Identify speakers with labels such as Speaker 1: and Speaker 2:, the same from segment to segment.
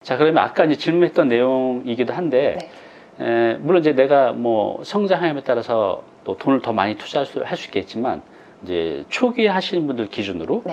Speaker 1: 자, 그러면 아까 이제 질문했던 내용이기도 한데, 물론 이제 내가 뭐 성장함에 따라서 또 돈을 더 많이 투자할 수 있겠지만, 이제 초기에 하시는 분들 기준으로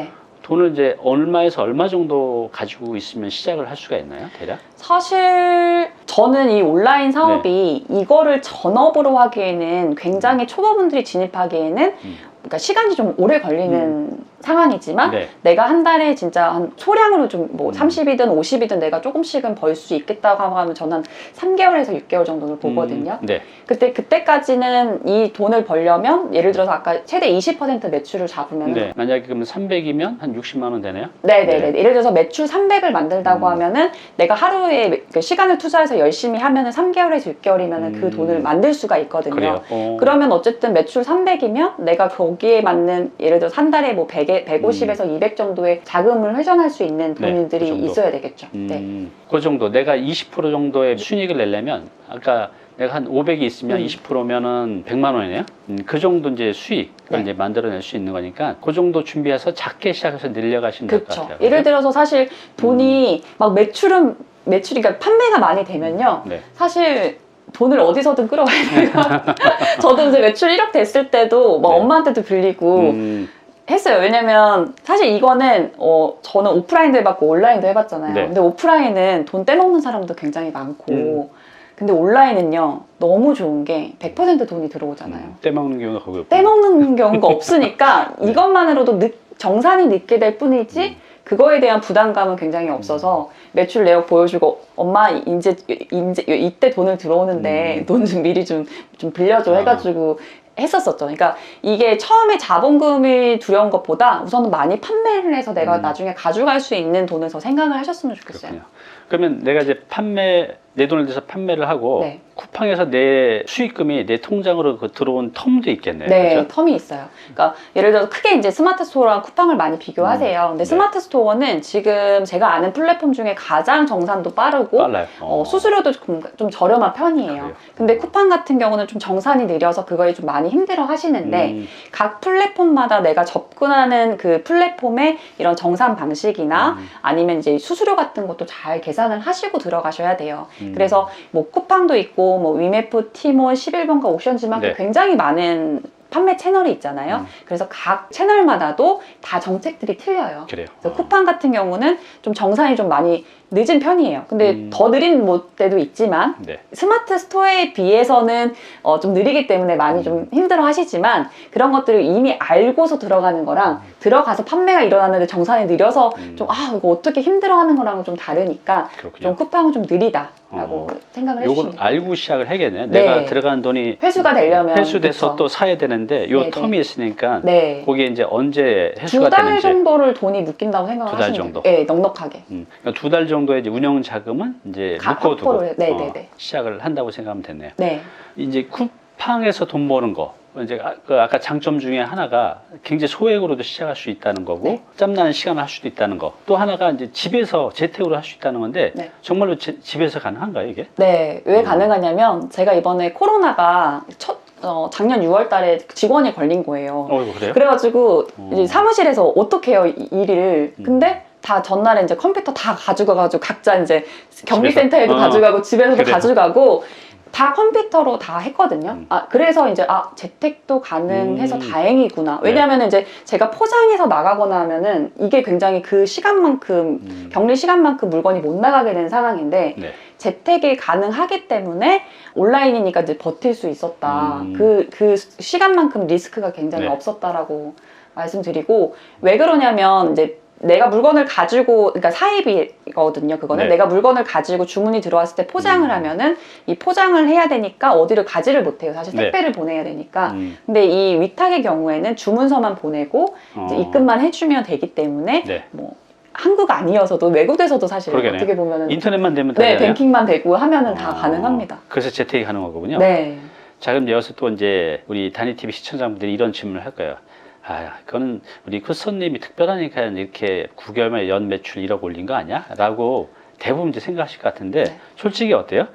Speaker 1: 돈을 이제 얼마에서 얼마 정도 가지고 있으면 시작을 할 수가 있나요? 대략?
Speaker 2: 사실 저는 이 온라인 사업이 이거를 전업으로 하기에는 굉장히 초보분들이 진입하기에는 그러니까 시간이 좀 오래 걸리는 상황이지만 내가 한 달에 진짜 한 소량으로 좀 뭐 30이든 50이든 내가 조금씩은 벌 수 있겠다고 하면 저는 한 3개월에서 6개월 정도를 보거든요. 그때까지는 이 돈을 벌려면 예를 들어서 아까 최대 20% 매출을 잡으면
Speaker 1: 만약에 그러면 300이면 한 60만 원 되나요?
Speaker 2: 예를 들어서 매출 300을 만들다고 하면은 내가 하루에 시간을 투자해서 열심히 하면은 3개월에서 6개월이면은 그 돈을 만들 수가 있거든요. 그러면 어쨌든 매출 300이면 내가 거기에 맞는 예를 들어서 한 달에 뭐 150에서 200 정도의 자금을 회전할 수 있는 돈들이
Speaker 1: 그
Speaker 2: 있어야 되겠죠.
Speaker 1: 그 정도 내가 20% 정도의 순이익을 내려면 아까 내가 한 500이 있으면 20%면은 100만 원이네요. 그 정도 이제 수익을 이제 만들어낼 수 있는 거니까 그 정도 준비해서 작게 시작해서 늘려가시면 될 것 같아요.
Speaker 2: 예를 들어서 사실 돈이 막 그러니까 판매가 많이 되면요. 사실 돈을 어디서든 끌어와야 돼요. 저도 이제 매출 1억 됐을 때도 막 엄마한테도 빌리고 했어요. 왜냐면 사실 이거는 저는 오프라인도 해봤고 온라인도 해봤잖아요. 근데 오프라인은 돈 떼먹는 사람도 굉장히 많고 근데 온라인은요 너무 좋은 게 100% 돈이 들어오잖아요.
Speaker 1: 떼먹는 경우가 거기 없고.
Speaker 2: 떼먹는 경우가 없으니까 이것만으로도 정산이 늦게 될 뿐이지 그거에 대한 부담감은 굉장히 없어서 매출 내역 보여주고 엄마 이제 이때 돈을 들어오는데 돈 좀 미리 좀 빌려줘 해가지고 했었었죠. 그러니까 이게 처음에 자본금이 두려운 것보다 우선은 많이 판매를 해서 내가 나중에 가져갈 수 있는 돈을 더 생각을 하셨으면 좋겠어요.
Speaker 1: 그렇군요. 그러면 내가 이제 내 돈을 들여서 판매를 하고 쿠팡에서 내 수익금이 내 통장으로 들어온 텀도 있겠네요. 그렇죠?
Speaker 2: 텀이 있어요. 그러니까 예를 들어서 크게 이제 스마트 스토어랑 쿠팡을 많이 비교하세요. 근데 스마트 스토어는 지금 제가 아는 플랫폼 중에 가장 정산도 빠르고 수수료도 좀 저렴한 편이에요. 근데 쿠팡 같은 경우는 좀 정산이 느려서 그거에 좀 많이 힘들어 하시는데 각 플랫폼마다 내가 접근하는 그 플랫폼의 이런 정산 방식이나 아니면 이제 수수료 같은 것도 잘 계산을 하시고 들어가셔야 돼요. 그래서 뭐 쿠팡도 있고 뭐 위메프, 티몬, 11번가, 옥션즈만큼 굉장히 많은 판매 채널이 있잖아요. 그래서 각 채널마다도 다 정책들이 틀려요. 그래서 쿠팡 같은 경우는 좀 정산이 좀 많이 늦은 편이에요. 근데 더 느린 때도 있지만 스마트 스토어에 비해서는 좀 느리기 때문에 많이 좀 힘들어 하시지만 그런 것들을 이미 알고서 들어가는 거랑 들어가서 판매가 일어나는데 정산이 느려서 좀 이거 어떻게 힘들어 하는 거랑은 좀 다르니까 좀 쿠팡은 좀 느리다라고 생각을 해주시면
Speaker 1: 요걸 알고 시작을 해야겠네요. 내가 들어간 돈이
Speaker 2: 회수가 되려면
Speaker 1: 회수돼서 또 사야 되는데 요 텀이 있으니까 거기에 이제 언제 회수가 되는지
Speaker 2: 2달 정도를 돈이 묶인다고 생각하시면
Speaker 1: 2달 정도?
Speaker 2: 네, 넉넉하게.
Speaker 1: 그러니까 2달 정도의 이제 운영 자금은 이제 묶어두고 시작을 한다고 생각하면 됐네요. 이제 쿠팡에서 돈 버는 거 이제 아까 장점 중에 하나가 굉장히 소액으로도 시작할 수 있다는 거고 짬나는 시간을 할 수도 있다는 거. 또 하나가 이제 집에서 재택으로 할 수 있다는 건데 정말로 집에서 가능한가요 이게?
Speaker 2: 네, 왜 가능하냐면 제가 이번에 코로나가 작년 6월 달에 직원이 걸린 거예요.
Speaker 1: 그래요?
Speaker 2: 그래가지고 이제 사무실에서 어떻게 해요 일을. 근데 다 전날에 이제 컴퓨터 다 가져가가지고 각자 이제 격리센터에도 가져가고 집에서도 가져가고 다 컴퓨터로 다 했거든요. 그래서 이제 재택도 가능해서 다행이구나. 왜냐하면 이제 제가 포장해서 나가거나 하면은 이게 굉장히 그 시간만큼 격리 시간만큼 물건이 못 나가게 되는 상황인데 재택이 가능하기 때문에 온라인이니까 이제 버틸 수 있었다. 그 시간만큼 리스크가 굉장히 없었다라고 말씀드리고 왜 그러냐면 이제 내가 물건을 가지고 그러니까 사입이거든요. 그거는 내가 물건을 가지고 주문이 들어왔을 때 포장을 하면은 이 포장을 해야 되니까 어디를 가지를 못해요. 사실 택배를 보내야 되니까. 근데 이 위탁의 경우에는 주문서만 보내고 이제 입금만 해주면 되기 때문에 뭐 한국 아니어서도 외국에서도 사실 어떻게 보면은
Speaker 1: 인터넷만 되면 다
Speaker 2: 뱅킹만 되고 하면은 다 가능합니다.
Speaker 1: 그래서 재택이 가능한 거군요. 자, 그럼 여기서 또 이제 우리 다니TV 시청자분들이 이런 질문을 할 거예요. 그거는 우리 쿠션님이 특별하니까 이렇게 9개월 만에 연 매출 1억 올린 거 아니야? 라고 대부분 이제 생각하실 것 같은데 솔직히 어때요?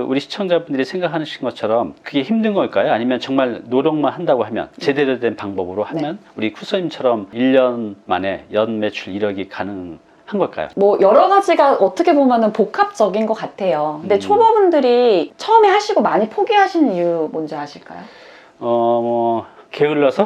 Speaker 1: 우리 시청자분들이 생각하시는 것처럼 그게 힘든 걸까요? 아니면 정말 노력만 한다고 하면 제대로 된 방법으로 하면 우리 쿠션님처럼 1년 만에 연 매출 1억이 가능한 한 걸까요?
Speaker 2: 뭐 여러 가지가 어떻게 보면은 복합적인 것 같아요. 근데 초보분들이 처음에 하시고 많이 포기하시는 이유 뭔지 아실까요?
Speaker 1: 뭐 게을러서?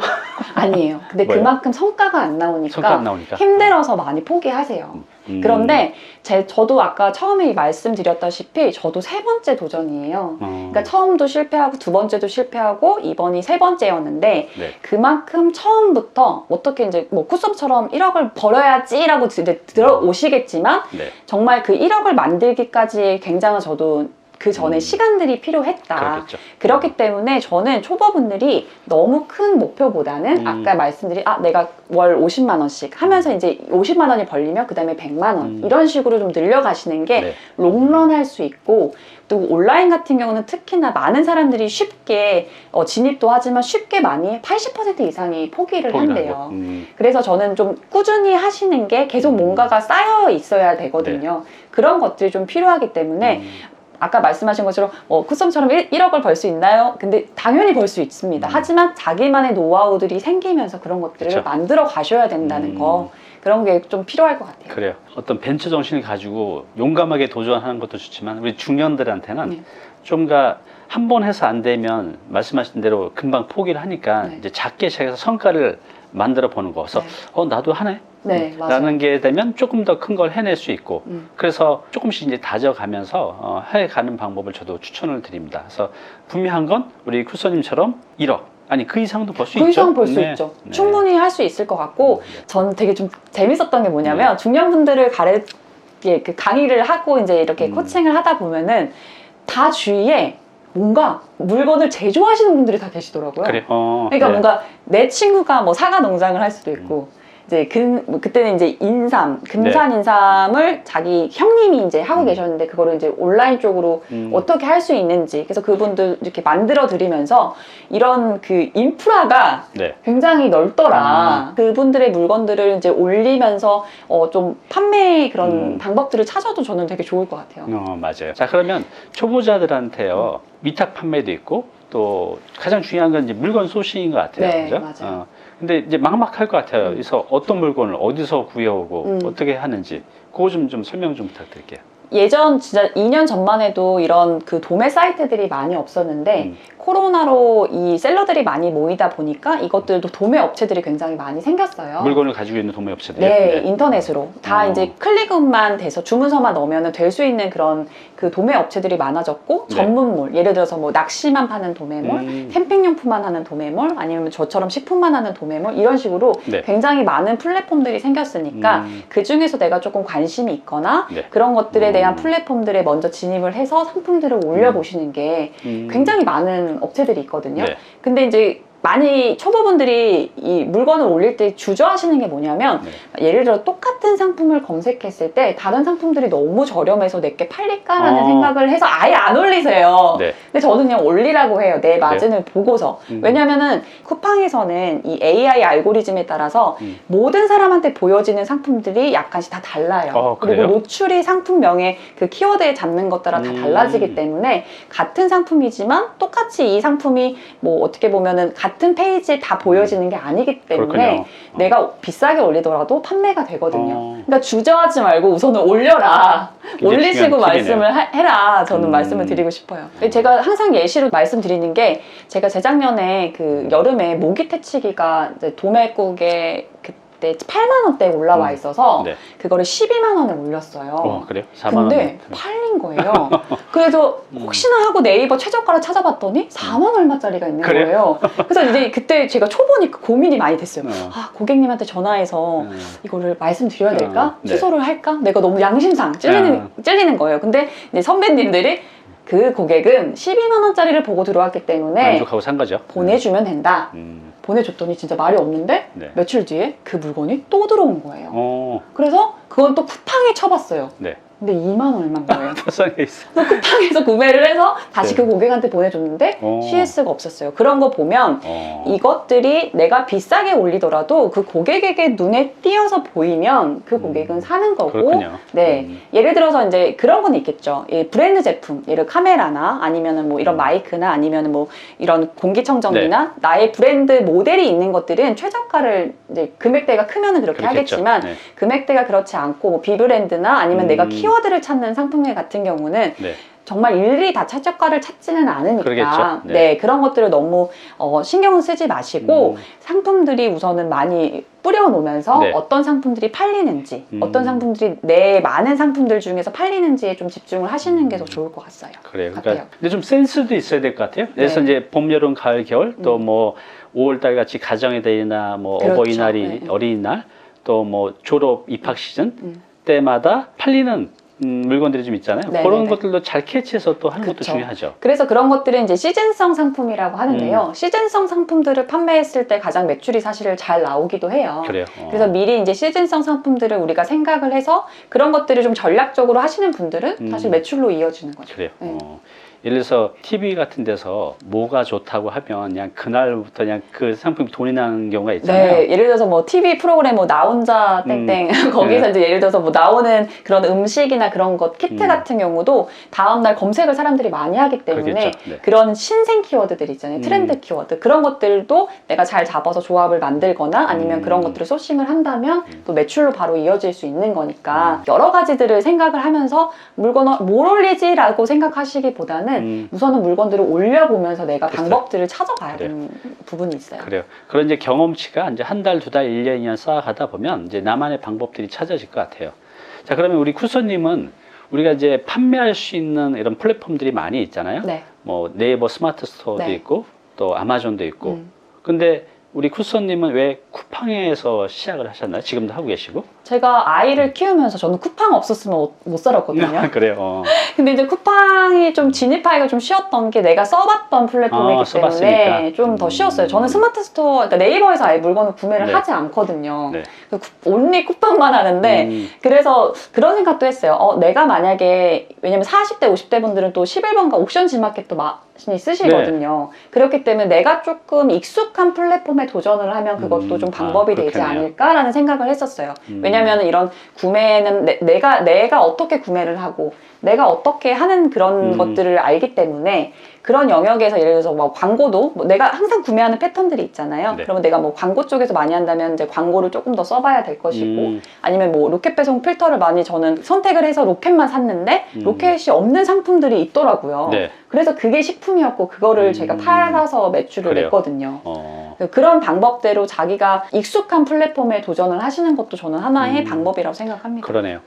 Speaker 2: 아니에요. 근데
Speaker 1: 뭐예요?
Speaker 2: 그만큼 성과가 안 나오니까 힘들어서 많이 포기하세요. 그런데 저도 아까 처음에 말씀드렸다시피 저도 세 번째 도전이에요. 그러니까 처음도 실패하고 두 번째도 실패하고 이번이 세 번째였는데
Speaker 1: 네.
Speaker 2: 그만큼 처음부터 어떻게 이제 뭐 쿠썸처럼 1억을 벌어야지라고 들어오시겠지만
Speaker 1: 네.
Speaker 2: 정말 그 1억을 만들기까지의 굉장한 저도 그 전에 시간들이 필요했다.
Speaker 1: 그렇겠죠.
Speaker 2: 그렇기 때문에 저는 초보분들이 너무 큰 목표보다는 아까 말씀드린 내가 월 50만 원씩 하면서 이제 50만 원이 벌리면 그 다음에 100만 원 이런 식으로 좀 늘려가시는 게
Speaker 1: 네.
Speaker 2: 롱런 할 수 있고 또 온라인 같은 경우는 특히나 많은 사람들이 쉽게 진입도 하지만 쉽게 많이 80% 이상이 포기를 한대요. 그래서 저는 좀 꾸준히 하시는 게 계속 뭔가가 쌓여 있어야 되거든요.
Speaker 1: 네.
Speaker 2: 그런 것들이 좀 필요하기 때문에 아까 말씀하신 것처럼 쿠썸처럼 1억을 벌 수 있나요? 근데 당연히 벌 수 있습니다. 하지만 자기만의 노하우들이 생기면서 그런 것들을
Speaker 1: 그쵸.
Speaker 2: 만들어 가셔야 된다는 거 그런 게 좀 필요할 것 같아요.
Speaker 1: 그래요. 어떤 벤처 정신을 가지고 용감하게 도전하는 것도 좋지만 우리 중년들한테는 좀 한 번 해서 안 되면 말씀하신 대로 금방 포기를 하니까 이제 작게 시작해서 성과를 만들어 보는 거. 그래서 나도 하네.
Speaker 2: 네, 맞아요.
Speaker 1: 라는 게 되면 조금 더 큰 걸 해낼 수 있고 그래서 조금씩 이제 다져가면서 해가는 방법을 저도 추천을 드립니다. 그래서 분명한 건 우리 쿠서님처럼 1억 아니 그 이상도 벌 수 있죠.
Speaker 2: 그 이상 벌 수
Speaker 1: 네.
Speaker 2: 있죠.
Speaker 1: 네.
Speaker 2: 충분히 할 수 있을 것 같고 저는 되게 좀 재밌었던 게 뭐냐면 중년분들을 그 강의를 하고 이제 이렇게 코칭을 하다 보면은 다 주위에 뭔가 물건을 제조하시는 분들이 다 계시더라고요.
Speaker 1: 그래.
Speaker 2: 그러니까 뭔가 내 친구가 뭐 사과 농장을 할 수도 있고 이제 그때는 이제 금산 인삼을 자기 형님이 이제 하고 계셨는데 그거를 이제 온라인 쪽으로 어떻게 할 수 있는지 그래서 그분들 이렇게 만들어 드리면서 이런 그 인프라가 굉장히 넓더라. 그분들의 물건들을 이제 올리면서 좀 판매 그런 방법들을 찾아도 저는 되게 좋을 것 같아요.
Speaker 1: 맞아요. 자, 그러면 초보자들한테요 위탁 판매도 있고 또 가장 중요한 건 이제 물건 소싱인 것 같아요.
Speaker 2: 네,
Speaker 1: 그죠?
Speaker 2: 맞아요.
Speaker 1: 근데 이제 막막할 것 같아요. 그래서 어떤 물건을 어디서 구해오고 어떻게 하는지 그거 좀 설명 좀 부탁드릴게요.
Speaker 2: 예전 진짜 2년 전만 해도 이런 그 도매 사이트들이 많이 없었는데 코로나로 이 셀러들이 많이 모이다 보니까 이것들도 도매 업체들이 굉장히 많이 생겼어요.
Speaker 1: 물건을 가지고 있는 도매 업체들이?
Speaker 2: 네, 인터넷으로 다 이제 클릭만 돼서 주문서만 넣으면 될 수 있는 그런 그 도매 업체들이 많아졌고 전문몰 예를 들어서 뭐 낚시만 파는 도매몰, 캠핑용품만 하는 도매몰 아니면 저처럼 식품만 하는 도매몰 이런 식으로 굉장히 많은 플랫폼들이 생겼으니까 그 중에서 내가 조금 관심이 있거나 그런 것들에 대한 플랫폼들에 먼저 진입을 해서 상품들을 올려보시는 게 굉장히 많은 업체들이 있거든요. 근데 이제 많이 초보분들이 이 물건을 올릴 때 주저하시는 게 뭐냐면 예를 들어 똑같은 상품을 검색했을 때 다른 상품들이 너무 저렴해서 내게 팔릴까라는 생각을 해서 아예 안 올리세요. 근데 저는 그냥 올리라고 해요. 내 마진을 보고서. 왜냐면은 쿠팡에서는 이 AI 알고리즘에 따라서 모든 사람한테 보여지는 상품들이 약간씩 다 달라요. 그리고 노출이 상품명의 그 키워드에 잡는 것 따라 다 달라지기 때문에 같은 상품이지만 똑같이 이 상품이 뭐 어떻게 보면은 같은 페이지에 다 보여지는 게 아니기 때문에 내가 비싸게 올리더라도 판매가 되거든요. 그러니까 주저하지 말고 우선은 올려라. 올리시고 말씀을 해라. 저는 말씀을 드리고 싶어요. 제가 항상 예시로 말씀드리는 게 제가 재작년에 그 여름에 모기 퇴치기가 이제 도매국에 그때 8만 원대에 올라와 있어서 그거를 12만 원에 올렸어요.
Speaker 1: 그래요? 4만 원.
Speaker 2: 근데 팔린 거예요. 그래서 혹시나 하고 네이버 최저가를 찾아봤더니 4만 얼마짜리가 있는 거예요. 그래서 이제 그때 제가 초보니까 고민이 많이 됐어요. 고객님한테 전화해서 이거를 말씀드려야 될까? 취소를 할까? 내가 너무 양심상 찔리는 거예요. 근데 이제 선배님들이 그 고객은 12만 원짜리를 보고 들어왔기 때문에
Speaker 1: 만족하고 산 거죠.
Speaker 2: 보내주면 된다. 보내줬더니 진짜 말이 없는데 며칠 뒤에 그 물건이 또 들어온 거예요. 그래서 그건 또 쿠팡에 쳐봤어요. 근데 2만 얼마인 거예요.
Speaker 1: 포장해 있어.
Speaker 2: 그래서 쿠팡에서 구매를 해서 다시
Speaker 1: 네.
Speaker 2: 그 고객한테 보내줬는데 CS가 없었어요. 그런 거 보면 이것들이 내가 비싸게 올리더라도 그 고객에게 눈에 띄어서 보이면 그 고객은 사는 거고.
Speaker 1: 그렇군요.
Speaker 2: 네. 예를 들어서 이제 그런 건 있겠죠. 이 브랜드 제품, 예를 카메라나 아니면은 뭐 이런 마이크나 아니면은 뭐 이런 공기청정기나 나의 브랜드 모델이 있는 것들은 최저가를 이제 금액대가 크면은 그렇게
Speaker 1: 그렇겠죠.
Speaker 2: 하겠지만
Speaker 1: 네.
Speaker 2: 금액대가 그렇지 않고 뭐 비브랜드나 아니면 내가 키워드를 찾는 상품명 같은 경우는
Speaker 1: 네.
Speaker 2: 정말 일일이 다 최저가를 찾지는 않으니까
Speaker 1: 그러겠죠. 네.
Speaker 2: 네, 그런 것들을 너무 신경을 쓰지 마시고 상품들이 우선은 많이 뿌려놓으면서
Speaker 1: 네.
Speaker 2: 어떤 상품들이 팔리는지 어떤 상품들이 내 많은 상품들 중에서 팔리는지에 좀 집중을 하시는 게 더 좋을 것 같아요.
Speaker 1: 그래요. 그러니까 근데 좀 센스도 있어야 될 것 같아요. 그래서 이제 봄, 여름, 가을, 겨울 또 뭐 5월달 같이 가정의 달이나 뭐
Speaker 2: 그렇죠.
Speaker 1: 어버이날이
Speaker 2: 네.
Speaker 1: 어린이날 또 뭐 졸업 입학 시즌 때마다 팔리는 물건들이 좀 있잖아요.
Speaker 2: 네,
Speaker 1: 그런
Speaker 2: 네, 네.
Speaker 1: 것들도 잘 캐치해서 또 하는 것도
Speaker 2: 그쵸.
Speaker 1: 중요하죠.
Speaker 2: 그래서 그런 것들은 이제 시즌성 상품이라고 하는데요. 시즌성 상품들을 판매했을 때 가장 매출이 사실 잘 나오기도 해요.
Speaker 1: 그래요.
Speaker 2: 그래서 미리 이제 시즌성 상품들을 우리가 생각을 해서 그런 것들을 좀 전략적으로 하시는 분들은 사실 매출로 이어지는 거죠.
Speaker 1: 그래요.
Speaker 2: 네.
Speaker 1: 예를 들어서 TV 같은 데서 뭐가 좋다고 하면 그냥 그날부터 그냥 그 상품이 돈이 나는 경우가 있잖아요.
Speaker 2: 네, 예를 들어서 뭐 TV 프로그램 뭐 나 혼자 땡땡 거기서
Speaker 1: 네.
Speaker 2: 이제 예를 들어서 뭐 나오는 그런 음식이나 그런 것 키트 같은 경우도 다음날 검색을 사람들이 많이 하기 때문에
Speaker 1: 그러겠죠. 네.
Speaker 2: 그런 신생 키워드들 있잖아요. 트렌드 키워드 그런 것들도 내가 잘 잡아서 조합을 만들거나 아니면 그런 것들을 소싱을 한다면 또 매출로 바로 이어질 수 있는 거니까 여러 가지들을 생각을 하면서 물건을 뭘 올리지라고 생각하시기보다는 우선은 물건들을 올려보면서 내가 방법들을 찾아가야 되는 부분이 있어요.
Speaker 1: 그래요. 그런 이제 경험치가 이제 한 달, 두 달, 1년, 2년 쌓아가다 보면 이제 나만의 방법들이 찾아질 것 같아요. 자, 그러면 우리 쿠소님은 우리가 이제 판매할 수 있는 이런 플랫폼들이 많이 있잖아요.
Speaker 2: 네.
Speaker 1: 뭐 네이버 스마트 스토어도
Speaker 2: 네.
Speaker 1: 있고 또 아마존도 있고. 근데 우리 쿠소님은 왜 쿠팡에서 시작을 하셨나요? 지금도 하고 계시고?
Speaker 2: 제가 아이를 키우면서 저는 쿠팡 없었으면 못 살았거든요.
Speaker 1: 그래요.
Speaker 2: 근데 이제 쿠팡이 좀 진입하기가 좀 쉬웠던 게 내가 써봤던 플랫폼이기 때문에 좀 더 쉬웠어요. 저는 스마트 스토어, 그러니까 네이버에서 아예 물건을 구매를
Speaker 1: 네.
Speaker 2: 하지 않거든요.
Speaker 1: 네.
Speaker 2: 온리 쿠팡만 하는데 그래서 그런 생각도 했어요. 내가 만약에 왜냐면 40대, 50대 분들은 또 11번가 옥션 지마켓도 많이 쓰시거든요. 네. 그렇기 때문에 내가 조금 익숙한 플랫폼에 도전을 하면 그것도 좀 방법이 되지 않을까라는 생각을 했었어요. 왜냐면 이런 구매는 내가 어떻게 구매를 하고 내가 어떻게 하는 그런 것들을 알기 때문에 그런 영역에서 예를 들어서 뭐 광고도 뭐 내가 항상 구매하는 패턴들이 있잖아요.
Speaker 1: 네.
Speaker 2: 그러면 내가 뭐 광고 쪽에서 많이 한다면 이제 광고를 조금 더 써봐야 될 것이고 아니면 뭐 로켓 배송 필터를 많이 저는 선택을 해서 로켓만 샀는데 로켓이 없는 상품들이 있더라고요.
Speaker 1: 네.
Speaker 2: 그래서 그게 식품이었고 그거를 제가 팔아서 매출을 냈거든요. 그런 방법대로 자기가 익숙한 플랫폼에 도전을 하시는 것도 저는 하나의 방법이라고 생각합니다.
Speaker 1: 그러네요.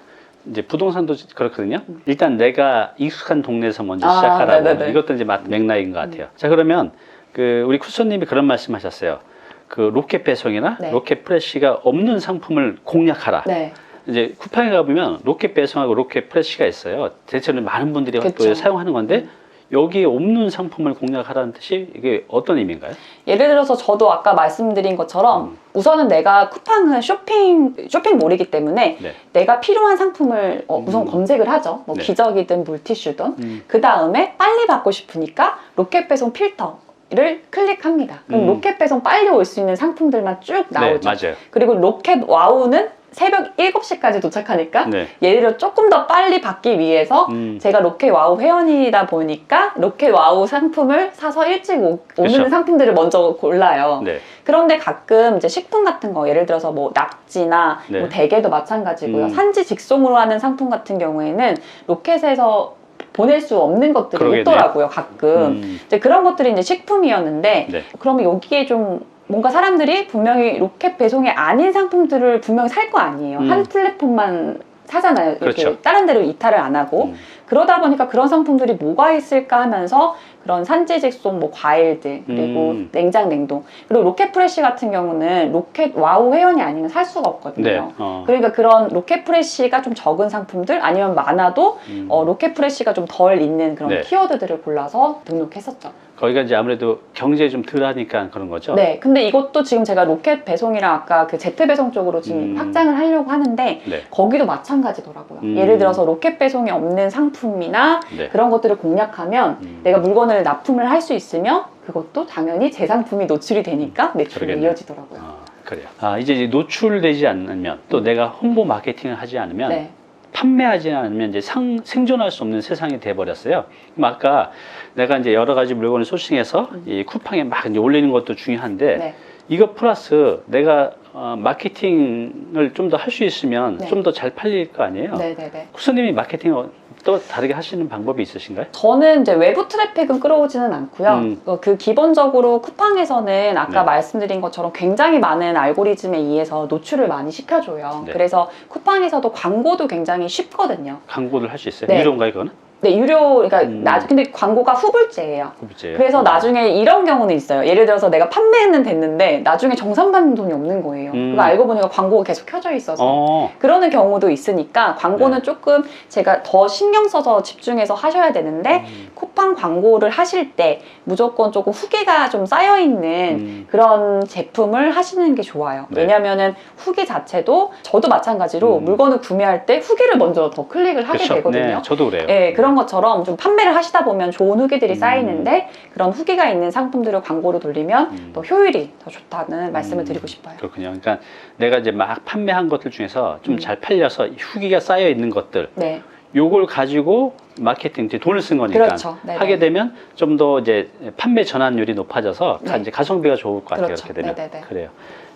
Speaker 1: 이제 부동산도 그렇거든요. 일단 내가 익숙한 동네에서 먼저 시작하라고.
Speaker 2: 네네네.
Speaker 1: 이것도 이제 맥락인 것 같아요. 자, 그러면 그 우리 쿠소님이 그런 말씀하셨어요. 그 로켓 배송이나
Speaker 2: 네.
Speaker 1: 로켓 프레시가 없는 상품을 공략하라.
Speaker 2: 네.
Speaker 1: 이제 쿠팡에 가보면 로켓 배송하고 로켓 프레시가 있어요. 대체로 많은 분들이 또 사용하는 건데 여기에 없는 상품을 공략하라는 뜻이 이게 어떤 의미인가요?
Speaker 2: 예를 들어서 저도 아까 말씀드린 것처럼 우선은 내가 쿠팡은 쇼핑몰이기 때문에 내가 필요한 상품을 우선 검색을 하죠. 뭐 기저귀든 물티슈든. 그 다음에 빨리 받고 싶으니까 로켓 배송 필터를 클릭합니다. 그럼 로켓 배송 빨리 올 수 있는 상품들만 쭉 나오죠.
Speaker 1: 네, 맞아요.
Speaker 2: 그리고 로켓 와우는 새벽 7시까지 도착하니까 예를 들어 조금 더 빨리 받기 위해서 제가 로켓 와우 회원이다 보니까 로켓 와우 상품을 사서 일찍 오는 상품들을 먼저 골라요. 그런데 가끔 이제 식품 같은 거 예를 들어서 뭐 낙지나 뭐 대게도 마찬가지고요. 산지 직송으로 하는 상품 같은 경우에는 로켓에서 보낼 수 없는 것들이
Speaker 1: 그러겠네요.
Speaker 2: 있더라고요. 가끔 이제 그런 것들이 이제 식품이었는데 그러면 여기에 좀 뭔가 사람들이 분명히 로켓 배송이 아닌 상품들을 분명히 살 거 아니에요. 한 플랫폼만 사잖아요. 이렇게
Speaker 1: 그렇죠.
Speaker 2: 다른 데로 이탈을 안 하고. 그러다 보니까 그런 상품들이 뭐가 있을까 하면서 그런 산지 직송 뭐 과일들 그리고 냉장 냉동 그리고 로켓 프레쉬 같은 경우는 로켓 와우 회원이 아니면 살 수가 없거든요.
Speaker 1: 네.
Speaker 2: 그러니까 그런 로켓 프레쉬가 좀 적은 상품들 아니면 많아도 로켓 프레쉬가 좀 덜 있는 그런
Speaker 1: 네.
Speaker 2: 키워드들을 골라서 등록했었죠.
Speaker 1: 거기가 이제 아무래도 경제에 좀 덜하니까 그런 거죠?
Speaker 2: 네. 근데 이것도 지금 제가 로켓 배송이랑 아까 그 제트 배송 쪽으로 지금 확장을 하려고 하는데
Speaker 1: 네.
Speaker 2: 거기도 마찬가지더라고요. 예를 들어서 로켓 배송이 없는 상품이나
Speaker 1: 네.
Speaker 2: 그런 것들을 공략하면 내가 물건을 납품을 할 수 있으면 그것도 당연히 제 상품이 노출이 되니까 매출이
Speaker 1: 그러겠네요.
Speaker 2: 이어지더라고요.
Speaker 1: 그래요. 이제 노출되지 않으면 또 내가 홍보 마케팅을 하지 않으면
Speaker 2: 네.
Speaker 1: 판매하지 않으면 이제 생존할 수 없는 세상이 돼버렸어요. 그럼 아까 내가 이제 여러 가지 물건을 소싱해서 이 쿠팡에 막 이제 올리는 것도 중요한데
Speaker 2: 네.
Speaker 1: 이거 플러스 내가 마케팅을 좀 더 할 수 있으면
Speaker 2: 네.
Speaker 1: 좀 더 잘 팔릴 거 아니에요?
Speaker 2: 네네네.
Speaker 1: 쿠스님이 마케팅을 또 다르게 하시는 방법이 있으신가요?
Speaker 2: 저는 이제 외부 트래픽은 끌어오지는 않고요. 그 기본적으로 쿠팡에서는 아까
Speaker 1: 네.
Speaker 2: 말씀드린 것처럼 굉장히 많은 알고리즘에 의해서 노출을 많이 시켜줘요.
Speaker 1: 네.
Speaker 2: 그래서 쿠팡에서도 광고도 굉장히 쉽거든요.
Speaker 1: 광고를 할 수 있어요?
Speaker 2: 네.
Speaker 1: 유료인가요, 그거는?
Speaker 2: 네, 유료, 그러니까 근데 광고가 후불제예요.
Speaker 1: 후불제예요?
Speaker 2: 그래서 나중에 이런 경우는 있어요. 예를 들어서 내가 판매는 됐는데 나중에 정산받는 돈이 없는 거예요. 그거 알고 보니까 광고가 계속 켜져 있어서. 그러는 경우도 있으니까 광고는
Speaker 1: 네.
Speaker 2: 조금 제가 더 신경 써서 집중해서 하셔야 되는데 쿠팡 광고를 하실 때 무조건 조금 후기가 좀 쌓여있는 그런 제품을 하시는 게 좋아요.
Speaker 1: 네.
Speaker 2: 왜냐면은 후기 자체도 저도 마찬가지로 물건을 구매할 때 후기를 먼저 더 클릭을 하게
Speaker 1: 그렇죠.
Speaker 2: 되거든요.
Speaker 1: 네, 저도 그래요.
Speaker 2: 네, 그런 것처럼 좀 판매를 하시다 보면 좋은 후기들이 쌓이는데 그런 후기가 있는 상품들을 광고로 돌리면 더 효율이 더 좋다는 말씀을 드리고 싶어요.
Speaker 1: 그렇군요. 그러니까 내가 이제 막 판매한 것들 중에서 좀 잘 팔려서 후기가 쌓여 있는 것들,
Speaker 2: 네.
Speaker 1: 요걸 가지고 마케팅 이제 돈을 쓴 거니까
Speaker 2: 그렇죠. 네네.
Speaker 1: 하게 되면 좀 더 이제 판매 전환율이 높아져서
Speaker 2: 네.
Speaker 1: 이제 가성비가 좋을 것 같아요.
Speaker 2: 그렇죠.
Speaker 1: 그렇게 되면.
Speaker 2: 네네네.
Speaker 1: 그래요.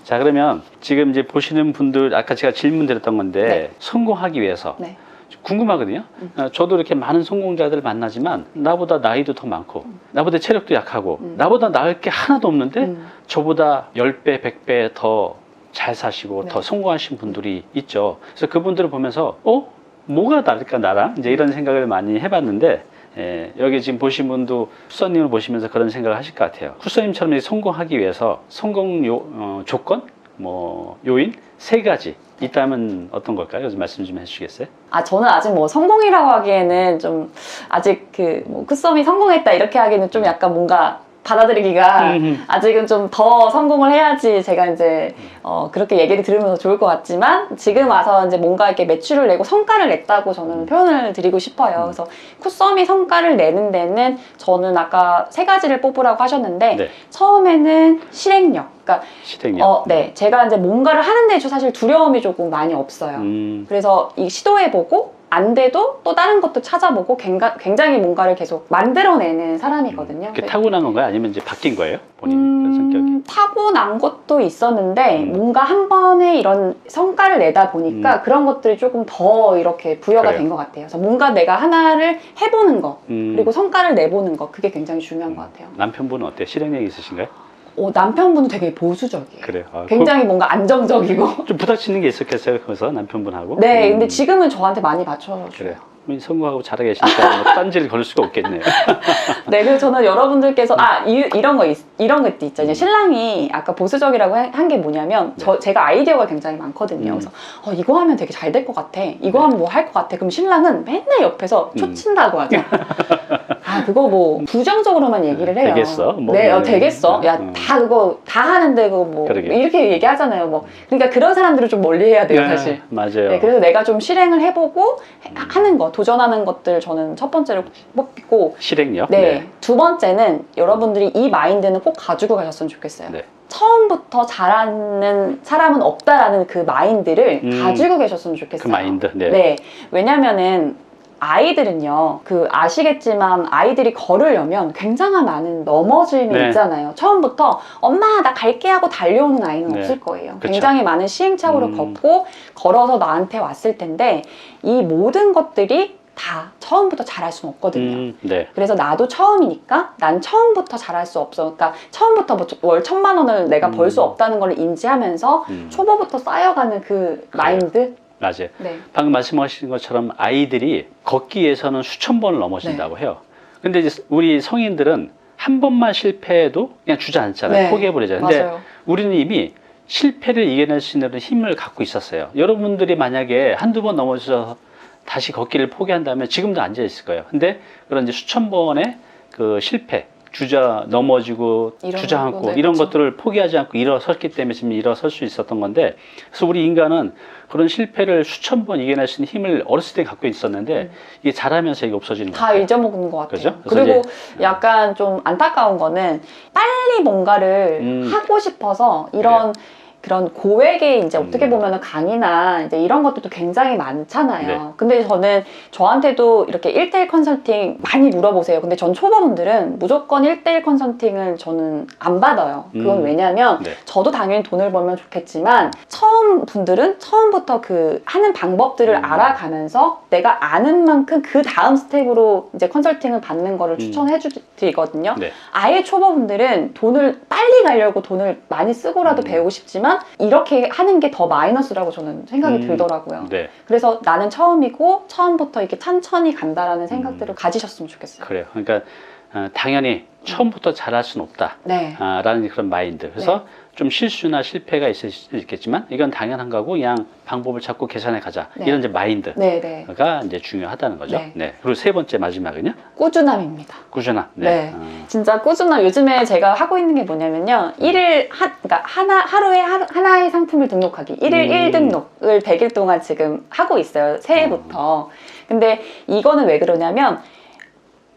Speaker 1: 자, 그러면 지금 이제 보시는 분들 아까 제가 질문 드렸던 건데
Speaker 2: 네.
Speaker 1: 성공하기 위해서
Speaker 2: 네.
Speaker 1: 궁금하거든요. 저도 이렇게 많은 성공자들을 만나지만 나보다 나이도 더 많고 나보다 체력도 약하고 나보다 나을 게 하나도 없는데 저보다 10배, 100배 더 잘 사시고
Speaker 2: 네.
Speaker 1: 더 성공하신 분들이 있죠. 그래서 그분들을 보면서 뭐가 다를까 나랑 이제 이런 생각을 많이 해봤는데 여기 지금 보신 분도 쿠서님을 보시면서 그런 생각을 하실 것 같아요. 쿠서님처럼 성공하기 위해서 성공 조건, 뭐 요인 3가지 있다면 어떤 걸까요? 그래서 말씀 좀 해주시겠어요?
Speaker 2: 저는 아직 뭐 성공이라고 하기에는 좀 아직 뭐 쿠썸이 성공했다 이렇게 하기에는 좀 약간 뭔가 받아들이기가 아직은 좀 더 성공을 해야지 제가 이제 그렇게 얘기를 들으면서 좋을 것 같지만 지금 와서 이제 뭔가 이렇게 매출을 내고 성과를 냈다고 저는 표현을 드리고 싶어요. 그래서 쿠썸이 성과를 내는 데는 저는 아까 3가지를 뽑으라고 하셨는데
Speaker 1: 네.
Speaker 2: 처음에는 실행력. 그러니까
Speaker 1: 실행력.
Speaker 2: 네, 제가 이제 뭔가를 하는데 사실 두려움이 조금 많이 없어요. 그래서 이 시도해보고 안 돼도 또 다른 것도 찾아보고 굉장히 뭔가를 계속 만들어내는 사람이거든요.
Speaker 1: 그게 타고난 건가요? 아니면 이제 바뀐 거예요? 본인 그런 성격이?
Speaker 2: 타고난 것도 있었는데 뭔가 한 번에 이런 성과를 내다 보니까 그런 것들이 조금 더 이렇게 부여가 된 것 같아요. 그래서 뭔가 내가 하나를 해보는 거 그리고 성과를 내보는 거 그게 굉장히 중요한 것 같아요.
Speaker 1: 남편분은 어때요? 실행력이 있으신가요?
Speaker 2: 남편분은 되게 보수적이에요.
Speaker 1: 그래요?
Speaker 2: 굉장히 뭔가 안정적이고.
Speaker 1: 좀 부닥치는 게 있었겠어요? 거기서 남편분하고?
Speaker 2: 네, 근데 지금은 저한테 많이 맞춰줘요.
Speaker 1: 그래요. 성공하고 잘하게 계시니까 뭐 딴지를 걸을 수가 없겠네요.
Speaker 2: 네, 그래서 저는 여러분들께서 이런 것도 있죠. 이제 신랑이 아까 보수적이라고 한 게 뭐냐면 제가 아이디어가 굉장히 많거든요. 그래서 이거 하면 되게 잘 될 것 같아. 이거 하면 뭐 할 것 같아. 그럼 신랑은 맨날 옆에서 초친다고 하죠. 그거 뭐 부정적으로만 얘기를 해요.
Speaker 1: 되겠어? 뭐
Speaker 2: 네, 되겠어. 야, 다 그거 다 하는데 그거 뭐
Speaker 1: 그러게.
Speaker 2: 이렇게 얘기하잖아요. 뭐 그러니까 그런 사람들을 좀 멀리해야 돼요, 사실.
Speaker 1: 맞아요.
Speaker 2: 네, 그래서 내가 좀 실행을 해보고 하는 거, 도전하는 것들 저는 첫 번째로 뽑고
Speaker 1: 실행력.
Speaker 2: 네. 2번째는 여러분들이 이 마인드는 꼭 가지고 가셨으면 좋겠어요.
Speaker 1: 네.
Speaker 2: 처음부터 잘하는 사람은 없다라는 그 마인드를 가지고 계셨으면 좋겠어요.
Speaker 1: 그 마인드. 네.
Speaker 2: 네. 왜냐면은 아이들은요, 아시겠지만 아이들이 걸으려면 굉장히 많은 넘어짐이
Speaker 1: 네.
Speaker 2: 있잖아요. 처음부터 엄마 나 갈게 하고 달려오는 아이는
Speaker 1: 네.
Speaker 2: 없을 거예요.
Speaker 1: 그쵸.
Speaker 2: 굉장히 많은 시행착오를 걷고 걸어서 나한테 왔을 텐데 이 모든 것들이 다 처음부터 잘할 수는 없거든요.
Speaker 1: 네.
Speaker 2: 그래서 나도 처음이니까 난 처음부터 잘할 수 없어. 그러니까 처음부터 뭐 월 1000만 원을 내가 벌 수 없다는 걸 인지하면서 초보부터 쌓여가는 그 마인드
Speaker 1: 맞아요.
Speaker 2: 네.
Speaker 1: 방금 말씀하신 것처럼 아이들이 걷기에서는 수천 번을 넘어진다고 해요. 근데 이제 우리 성인들은 한 번만 실패해도 그냥 주저앉잖아요.
Speaker 2: 네.
Speaker 1: 포기해버리잖아요. 근데
Speaker 2: 맞아요.
Speaker 1: 우리는 이미 실패를 이겨낼 수 있는 힘을 갖고 있었어요. 여러분들이 만약에 한두 번 넘어져서 다시 걷기를 포기한다면 지금도 앉아 있을 거예요. 근데 그런 이제 수천 번의 그 실패, 넘어지고 주저앉고
Speaker 2: 네,
Speaker 1: 이런
Speaker 2: 그렇죠.
Speaker 1: 것들을 포기하지 않고 일어섰기 때문에 지금 일어설 수 있었던 건데, 그래서 우리 인간은 그런 실패를 수천 번 이겨낼 수 있는 힘을 어렸을 때 갖고 있었는데 이게 자라면서 이게 없어지는
Speaker 2: 다
Speaker 1: 거예요.
Speaker 2: 잊어먹는 것 같아요.
Speaker 1: 그죠?
Speaker 2: 그리고
Speaker 1: 이제,
Speaker 2: 약간 좀 안타까운 거는 빨리 뭔가를 하고 싶어서 이런 그런 고액의 이제 어떻게 보면 강의나 이제 이런 것들도 굉장히 많잖아요.
Speaker 1: 네.
Speaker 2: 근데 저는 저한테도 이렇게 1대1 컨설팅 많이 물어보세요. 근데 전 초보분들은 무조건 1대1 컨설팅을 저는 안 받아요. 그건 왜냐면
Speaker 1: 네.
Speaker 2: 저도 당연히 돈을 벌면 좋겠지만 처음 분들은 처음부터 그 하는 방법들을 알아가면서 내가 아는 만큼 그 다음 스텝으로 이제 컨설팅을 받는 거를 추천해 드리거든요.
Speaker 1: 네.
Speaker 2: 아예 초보분들은 돈을 빨리 가려고 돈을 많이 쓰고라도 배우고 싶지만 이렇게 하는 게 더 마이너스라고 저는 생각이 들더라고요.
Speaker 1: 네.
Speaker 2: 그래서 나는 처음이고 처음부터 이렇게 천천히 간다라는 생각들을 가지셨으면 좋겠어요.
Speaker 1: 그래요. 그러니까 당연히 처음부터 잘할 수는 없다.
Speaker 2: 네.
Speaker 1: 라는 그런 마인드. 그래서 좀 실수나 실패가 있을 수 있겠지만 이건 당연한 거고 그냥 방법을 찾고 계산해 가자.
Speaker 2: 네.
Speaker 1: 이런 이제 마인드가
Speaker 2: 네.
Speaker 1: 이제 중요하다는 거죠.
Speaker 2: 네.
Speaker 1: 네. 그리고 세 번째 마지막은요?
Speaker 2: 꾸준함입니다.
Speaker 1: 꾸준함.
Speaker 2: 네. 진짜 꾸준함. 요즘에 제가 하고 있는 게 뭐냐면요. 그러니까 하루에 하나의 상품을 등록하기. 1일 1등록을 100일 동안 지금 하고 있어요. 새해부터. 근데 이거는 왜 그러냐면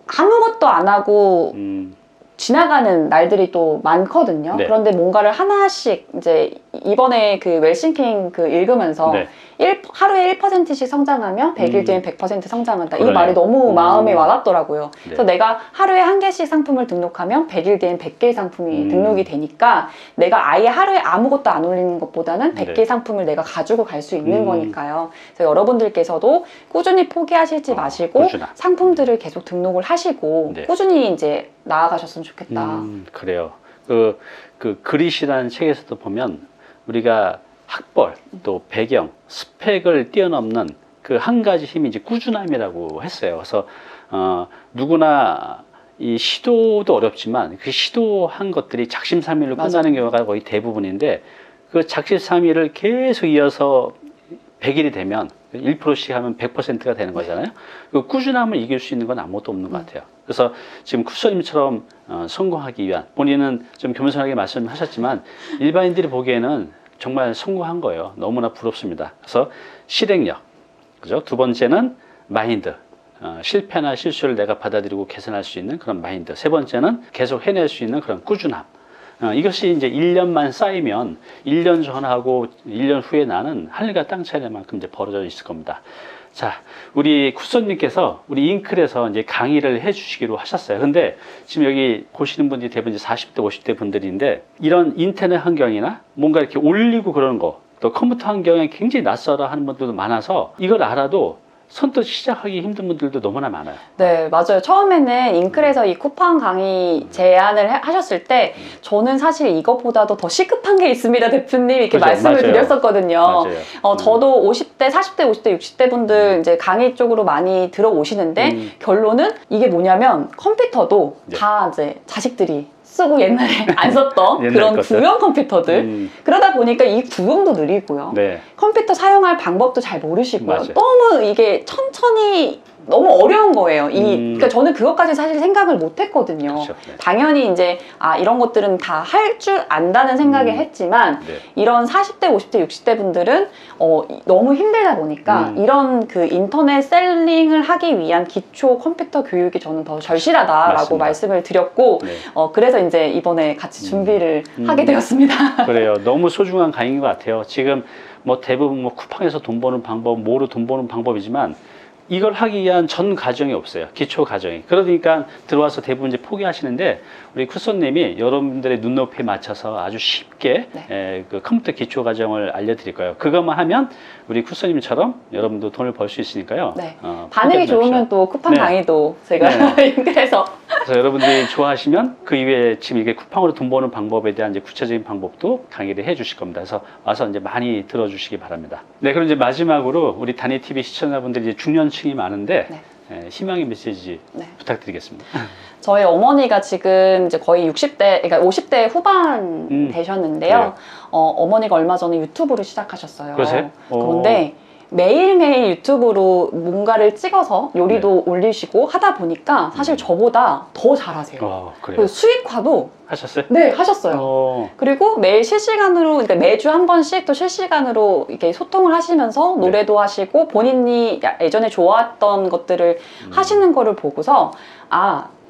Speaker 2: 아무것도 안 하고 지나가는 날들이 또 많거든요.
Speaker 1: 네.
Speaker 2: 그런데 뭔가를 하나씩 이제 이번에 그 웰싱킹 그 읽으면서
Speaker 1: 네.
Speaker 2: 하루에 1%씩 성장하면 100일 뒤엔 100% 성장한다. 이
Speaker 1: 그러네요.
Speaker 2: 말이 너무 마음에 와닿더라고요.
Speaker 1: 네.
Speaker 2: 그래서 내가 하루에 한 개씩 상품을 등록하면 100일 뒤엔 100개의 상품이 등록이 되니까 내가 아예 하루에 아무것도 안 올리는 것보다는 100개의
Speaker 1: 네.
Speaker 2: 상품을 내가 가지고 갈 수 있는 거니까요. 그래서 여러분들께서도 꾸준히 포기하시지 마시고
Speaker 1: 꾸준함.
Speaker 2: 상품들을 계속 등록을 하시고
Speaker 1: 네.
Speaker 2: 꾸준히 이제 나아가셨으면 좋겠다.
Speaker 1: 그래요. 그 그릿이라는 책에서도 보면 우리가 학벌, 또 배경, 스펙을 뛰어넘는 그 한 가지 힘이 이제 꾸준함이라고 했어요. 그래서 누구나 이 시도도 어렵지만 그 시도한 것들이 작심삼일로 끝나는 경우가 거의 대부분인데 그 작심삼일을 계속 이어서 100일이 되면 1%씩 하면 100%가 되는 거잖아요. 그 꾸준함을 이길 수 있는 건 아무것도 없는 것 같아요. 그래서 지금 쿠서님처럼 성공하기 위한, 본인은 좀 겸손하게 말씀하셨지만 일반인들이 보기에는 정말 성공한 거예요. 너무나 부럽습니다. 그래서 실행력, 그죠? 두 번째는 마인드, 실패나 실수를 내가 받아들이고 개선할 수 있는 그런 마인드. 세 번째는 계속 해낼 수 있는 그런 꾸준함. 이것이 이제 1년만 쌓이면 1년 전하고 1년 후에 나는 하늘과 땅 차이만큼 이제 벌어져 있을 겁니다. 자, 우리 쿠서님께서 우리 잉클에서 이제 강의를 해 주시기로 하셨어요. 근데 지금 여기 보시는 분들이 대부분 이제 40대, 50대 분들인데 이런 인터넷 환경이나 뭔가 이렇게 올리고 그러는 거, 또 컴퓨터 환경에 굉장히 낯설어 하는 분들도 많아서 이걸 알아도 선뜻 시작하기 힘든 분들도 너무나 많아요.
Speaker 2: 네, 맞아요. 처음에는 잉클에서 이 쿠팡 강의 제안을 하셨을 때 저는 사실 이것보다도 더 시급한 게 있습니다, 대표님 이렇게
Speaker 1: 그죠,
Speaker 2: 말씀을
Speaker 1: 맞아요.
Speaker 2: 드렸었거든요.
Speaker 1: 맞아요.
Speaker 2: 저도 50대, 40대, 50대, 60대 분들 이제 강의 쪽으로 많이 들어오시는데 결론은 이게 뭐냐면 컴퓨터도
Speaker 1: 네.
Speaker 2: 다 이제 자식들이 쓰고 옛날에 안 썼던
Speaker 1: 옛날
Speaker 2: 그런
Speaker 1: 것들.
Speaker 2: 구형 컴퓨터들 그러다 보니까 이 구형도 느리고요.
Speaker 1: 네.
Speaker 2: 컴퓨터 사용할 방법도 잘 모르시고요.
Speaker 1: 맞아요.
Speaker 2: 너무 이게 천천히 너무 어려운 거예요. 그러니까 저는 그것까지 사실 생각을 못 했거든요.
Speaker 1: 그렇죠. 네.
Speaker 2: 당연히 이제 이런 것들은 다 할 줄 안다는 생각을 했지만
Speaker 1: 네.
Speaker 2: 이런 40대, 50대, 60대 분들은 너무 힘들다 보니까 이런 그 인터넷 셀링을 하기 위한 기초 컴퓨터 교육이 저는 더 절실하다라고
Speaker 1: 맞습니다.
Speaker 2: 말씀을 드렸고
Speaker 1: 네.
Speaker 2: 그래서 이제 이번에 같이 준비를 하게 되었습니다.
Speaker 1: 그래요. 너무 소중한 강의인 것 같아요. 지금 뭐 대부분 뭐 쿠팡에서 돈 버는 방법, 뭐로 돈 버는 방법이지만 이걸 하기 위한 전 과정이 없어요. 기초 과정이. 그러니까 들어와서 대부분 이제 포기하시는데 우리 쿠서님이 여러분들의 눈높이에 맞춰서 아주 쉽게 그 컴퓨터 기초 과정을 알려드릴 거예요. 그것만 하면 우리 쿠서님처럼 여러분도 돈을 벌 수 있으니까요.
Speaker 2: 네. 반응이 좋으면 또 쿠팡 강의도 제가 잉클에서
Speaker 1: 그래서 여러분들이 좋아하시면 그 이외에 지금 이게 쿠팡으로 돈 버는 방법에 대한 이제 구체적인 방법도 강의를 해주실 겁니다. 그래서 와서 이제 많이 들어주시기 바랍니다. 네, 그럼 이제 마지막으로 우리 단위 TV 시청자분들이 이제 중년층이 많은데 희망의 메시지 부탁드리겠습니다.
Speaker 2: 저희 어머니가 지금 이제 거의 60대, 그러니까 50대 후반 되셨는데요. 어머니가 얼마 전에 유튜브를 시작하셨어요.
Speaker 1: 그러세요?
Speaker 2: 그런데 매일매일 유튜브로 뭔가를 찍어서 요리도 올리시고 하다 보니까 사실 저보다 더 잘하세요. 그래요? 수익화도
Speaker 1: 하셨어요?
Speaker 2: 네, 하셨어요. 그리고 매일 실시간으로, 그러니까 매주 한 번씩 또 실시간으로 이렇게 소통을 하시면서 노래도 하시고 본인이 예전에 좋아했던 것들을 하시는 거를 보고서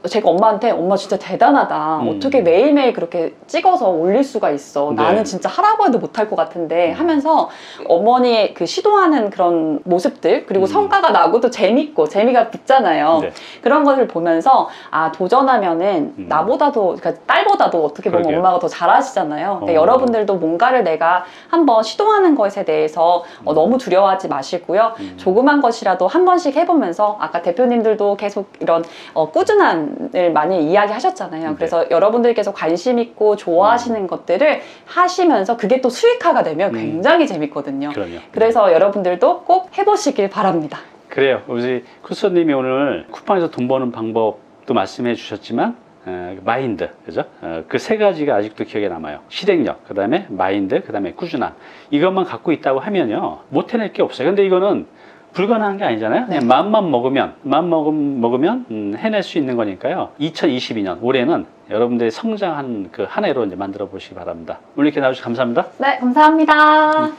Speaker 2: 제가 엄마한테 엄마 진짜 대단하다. 어떻게 매일매일 그렇게 찍어서 올릴 수가 있어. 나는 진짜 하라고 해도 못할 것 같은데 하면서 어머니의 그 시도하는 그런 모습들 그리고 성과가 나고 또 재밌고 재미가 붙잖아요. 그런 것을 보면서 도전하면은 나보다도 그러니까 딸보다도 어떻게 보면 엄마가 더 잘하시잖아요. 그러니까 여러분들도 뭔가를 내가 한번 시도하는 것에 대해서 너무 두려워하지 마시고요. 조그만 것이라도 한 번씩 해보면서 아까 대표님들도 계속 이런 꾸준한 을 많이 이야기하셨잖아요. 그래서 여러분들께서 관심 있고 좋아하시는 것들을 하시면서 그게 또 수익화가 되면 굉장히 재밌거든요. 그래서 여러분들도 꼭 해보시길 바랍니다.
Speaker 1: 그래요. 우리 쿠소님이 오늘 쿠팡에서 돈 버는 방법도 말씀해 주셨지만 마인드, 그죠? 그 세 가지가 아직도 기억에 남아요. 실행력, 그 다음에 마인드, 그 다음에 꾸준함. 이것만 갖고 있다고 하면요, 못 해낼 게 없어요. 근데 이거는 불가능한 게 아니잖아요. 그냥 마음만 먹으면 해낼 수 있는 거니까요. 2022년 올해는 여러분들이 성장한 그 한 해로 이제 만들어 보시기 바랍니다. 오늘 이렇게 나와주셔서 감사합니다.
Speaker 2: 네, 감사합니다.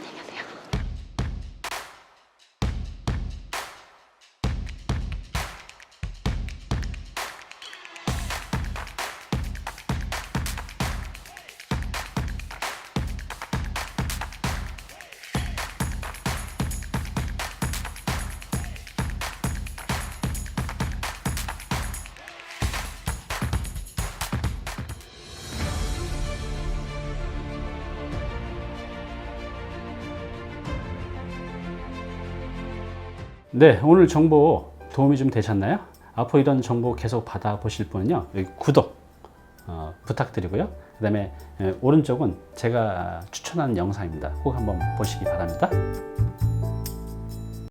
Speaker 1: 네, 오늘 정보 도움이 좀 되셨나요? 앞으로 이런 정보 계속 받아보실 분은요, 여기 구독 부탁드리고요. 그 다음에 오른쪽은 제가 추천하는 영상입니다. 꼭 한번 보시기 바랍니다.